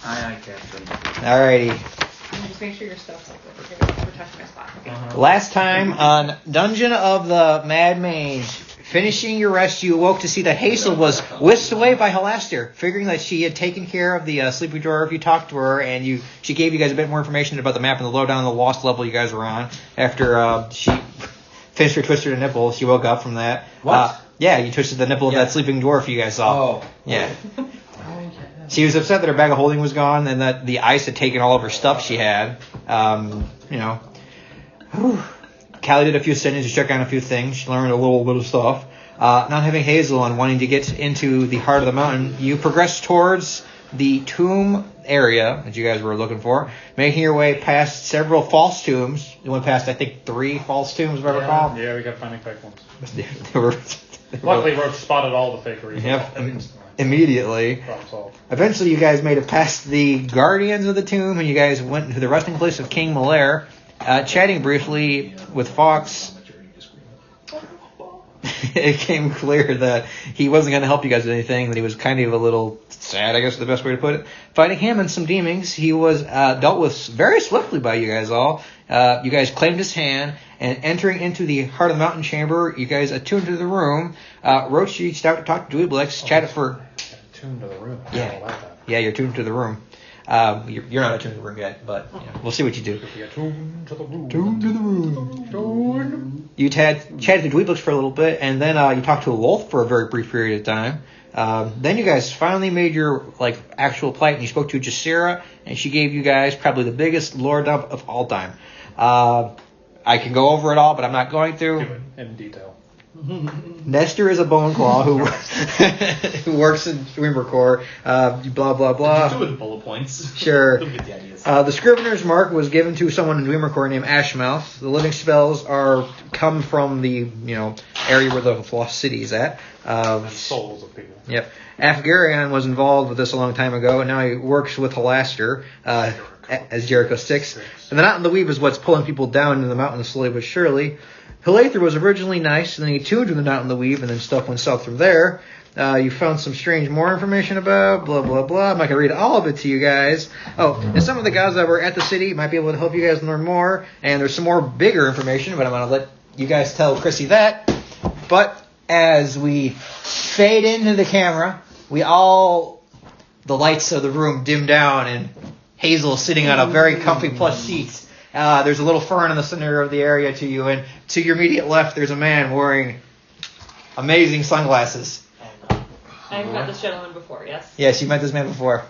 Aye, Captain. Alrighty. Just make sure your stuff's like over here. We're touching my spot. Okay. Last time on Dungeon of the Mad Mage, finishing your rest, you awoke to see that Hazel was whisked away by Halaster, figuring that she had taken care of the sleepy dwarf. You talked to her, and she gave you guys a bit more information about the map and the lowdown on the lost level you guys were on. After she finished her twisted a nipple, she woke up from that. What? Yeah, you twisted the nipple of that sleeping dwarf you guys saw. Oh. Yeah. She was upset that her bag of holding was gone and that the ice had taken all of her stuff she had. Callie did a few sittings to check on a few things. She learned a little bit of stuff. Not having Hazel and wanting to get into the heart of the mountain, you progressed towards the tomb area that you guys were looking for, making your way past several false tombs. You went past, I think, 3 false tombs, if I recall. Yeah, we kept finding fake ones. They were Luckily, Roach spotted all the fakeries. Yep. Immediately. Problem solved. Eventually, you guys made it past the guardians of the tomb, and you guys went to the resting place of King Malaire, chatting briefly with Fox. It became clear that he wasn't going to help you guys with anything, that he was kind of a little sad, I guess is the best way to put it. Fighting him and some demons, he was dealt with very swiftly by you guys all. You guys claimed his hand, and entering into the heart of the mountain chamber, you guys attuned to the room. Roach reached out to talk to Dweeblex, chatted for... Tuned to the room. Yeah, yeah, you're tuned to the room. You're not attuned to the room yet, but we'll see what you do. Tuned to the room. Tuned to the room. You chatted to Dweeblex for a little bit, and then you talked to Wolf for a very brief period of time. Then you guys finally made your actual plight, and you spoke to Jasira, and she gave you guys probably the biggest lore dump of all time. I can go over it all, but I'm not going to. Do it in detail. Nestor is a bone claw who works in Dreamercore. Blah blah blah. Do it in bullet points. Sure. Don't get the ideas. The Scrivener's Mark was given to someone in Dreamercore named Ashmouth. The living spells come from the area where the lost city is at. And souls of people. Yep. Afgarion was involved with this a long time ago, and now he works with Halaster as Jericho 6. And the Knot in the Weave is what's pulling people down into the mountains slowly but surely. Hilather was originally nice, and then he tuned to the Knot in the Weave, and then stuff went south from there. You found some more information about, blah, blah, blah. I'm not going to read all of it to you guys. Oh, and some of the guys that were at the city might be able to help you guys learn more, and there's some more bigger information, but I'm going to let you guys tell Chrissy that. But as we fade into the camera, the lights of the room dim down, and Hazel sitting on a very comfy plush seat. There's a little fern in the center of the area to you, and to your immediate left, there's a man wearing amazing sunglasses. I've met this gentleman before, yes. Yes, you met this man before.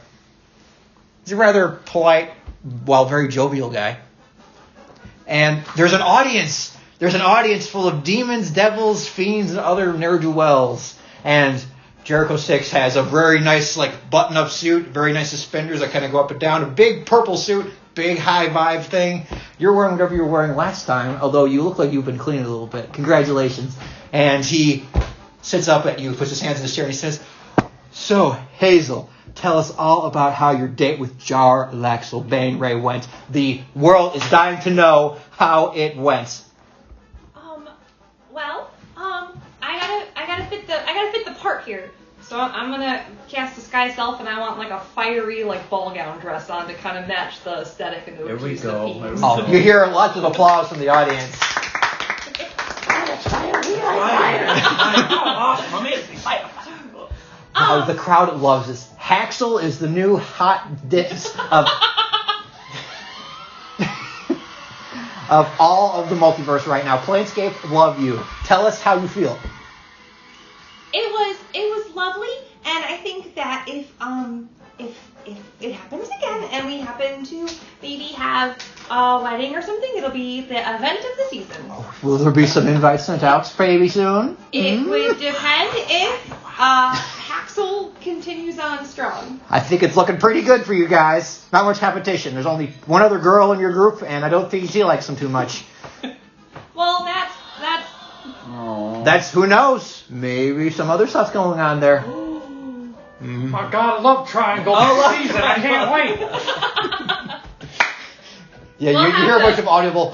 He's a rather polite, very jovial guy. And there's an audience. There's an audience full of demons, devils, fiends, and other ne'er-do-wells. And Jericho 6 has a very nice, button-up suit, very nice suspenders that kind of go up and down, a big purple suit, big high vibe thing. You're wearing whatever you were wearing last time, although you look like you've been cleaning a little bit. Congratulations. And he sits up at you, puts his hands in his chair, and he says, "So, Hazel, tell us all about how your date with Jar Laxel Bainray went. The world is dying to know how it went." I gotta fit the part here. So I'm gonna cast Disguise Self, and I want a fiery ball gown dress on to kind of match the aesthetic and the There we piece go. of There we piece. go. You hear lots of applause from the audience. The crowd loves this. Haxel is the new hot dish of all of the multiverse right now. Planescape, love you. Tell us how you feel. It was lovely, and I think that if it happens again and we happen to maybe have a wedding or something, it'll be the event of the season. Will there be some invites sent out maybe soon? It would depend if Haxel continues on strong. I think it's looking pretty good for you guys. Not much competition. There's only one other girl in your group, and I don't think she likes them too much. Well, that's That's who knows. Maybe some other stuff's going on there. My God, I love Triangle this season. I can't wait. Yeah, you hear a bunch of audible.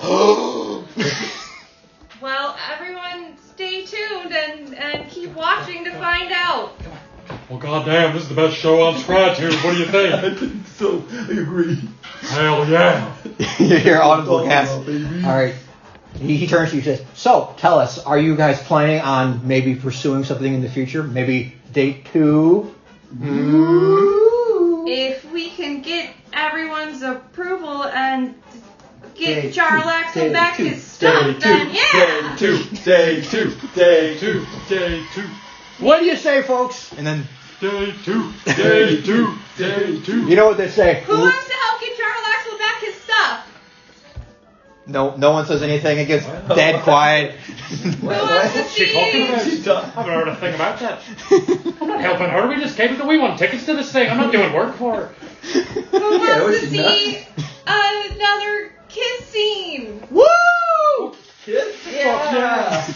Well, everyone stay tuned and keep watching to find out. We'll goddamn, this is the best show on Scratch here. What do you think? I think so. I agree. Hell yeah. You hear audible Oh, gasp. baby. All right. He turns to you and says, so, tell us, are you guys planning on maybe pursuing something in the future? Maybe date 2? If we can get everyone's approval and Day get two, Jarlaxle day back two, his stuff, day then two, yeah. Day 2. Day 2. What do you say, folks? And then, Day 2. Day 2. Day 2. you know what they say. Who wants to help get Jarlaxle back his stuff? No one says anything. It gets dead quiet. Who wants to She talking about see? I haven't heard a thing about that. I'm not helping her. We just came to we want tickets to this thing. I'm not doing work for her. Who wants to see another kiss scene? Woo! Kids? Yeah.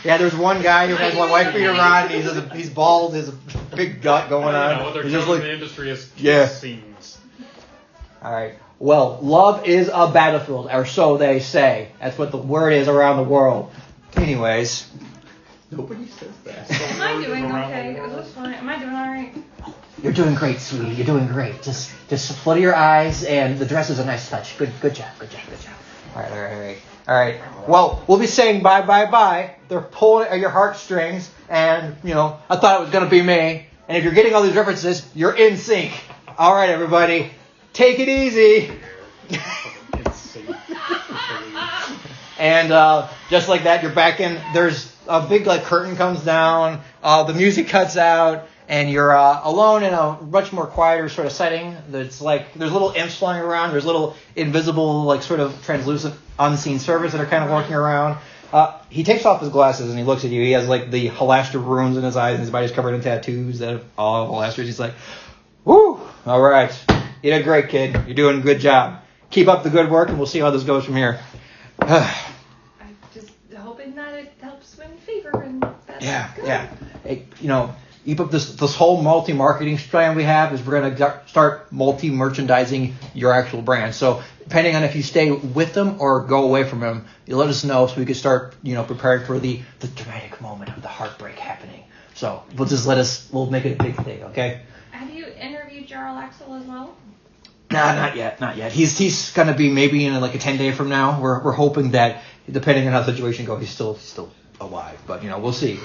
Yeah, there's one guy who has one white beater on. And he's bald. There's a big gut going I on. don't know what they're He's just calling like, the industry is Yeah. scenes. all right. Well, love is a battlefield, or so they say. That's what the word is around the world. Anyways, Nobody says that. Am I doing okay? Is this fine? Am I doing alright? you're doing great, sweetie. You're doing great. Just flutter your eyes, and the dress is a nice touch. Good job. All right. Well, we'll be saying bye. They're pulling at your heartstrings, and I thought it was gonna be me. And if you're getting all these references, you're in sync. All right, everybody, take it easy. And just like that, you're back in. There's a big curtain comes down. The music cuts out, and you're alone in a much more quieter sort of setting. There's there's little imps flying around. There's little invisible, sort of translucent, unseen servants that are kind of walking around. He takes off his glasses and he looks at you. He has the Halaster runes in his eyes, and his body's covered in tattoos that are all Halasters. He's like, "Woo! All right, you did great, kid. You're doing a good job. Keep up the good work, and we'll see how this goes from here." I'm just hoping that it helps win favor and that's good. Yeah. Hey, keep up this whole multi-marketing plan we have is we're going to start multi-merchandising your actual brand. So depending on if you stay with them or go away from them, you let us know so we can start, preparing for the dramatic moment of the heartbreak happening. So we'll make it a big thing, okay? Have you interviewed Jarlaxle as well? Nah, not yet. He's gonna be maybe in a 10-day from now. We're hoping that depending on how the situation goes, he's still alive. But we'll see.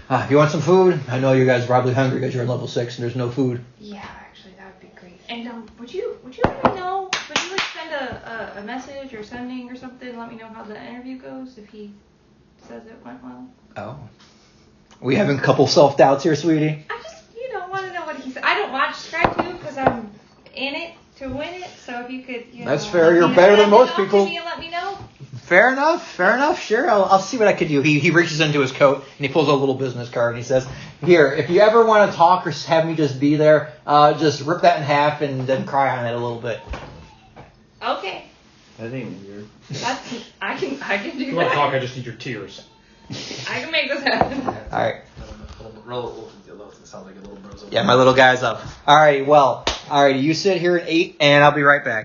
If you want some food, I know you guys are probably hungry because you're in level 6 and there's no food. Yeah, actually, that would be great. And would you let me know? Would you send a message or sending or something? Let me know how the interview goes if he says it went well. Oh, we having a couple self-doubts here, sweetie. I just want to know what he said. I don't watch Sky 2 because I'm in it to win it. So if you could, That's fair. You're better than most people. Let me know. Fair enough. Sure, I'll see what I could do. He reaches into his coat and he pulls out a little business card and he says, "Here, if you ever want to talk or have me just be there, just rip that in half and then cry on it a little bit." Okay. That ain't weird. I can If do you want to talk, that. I just need your tears. I can make this happen. All right. Sounds like a little bros. Yeah, my little guy's up. All right. You sit here and eat, and I'll be right back.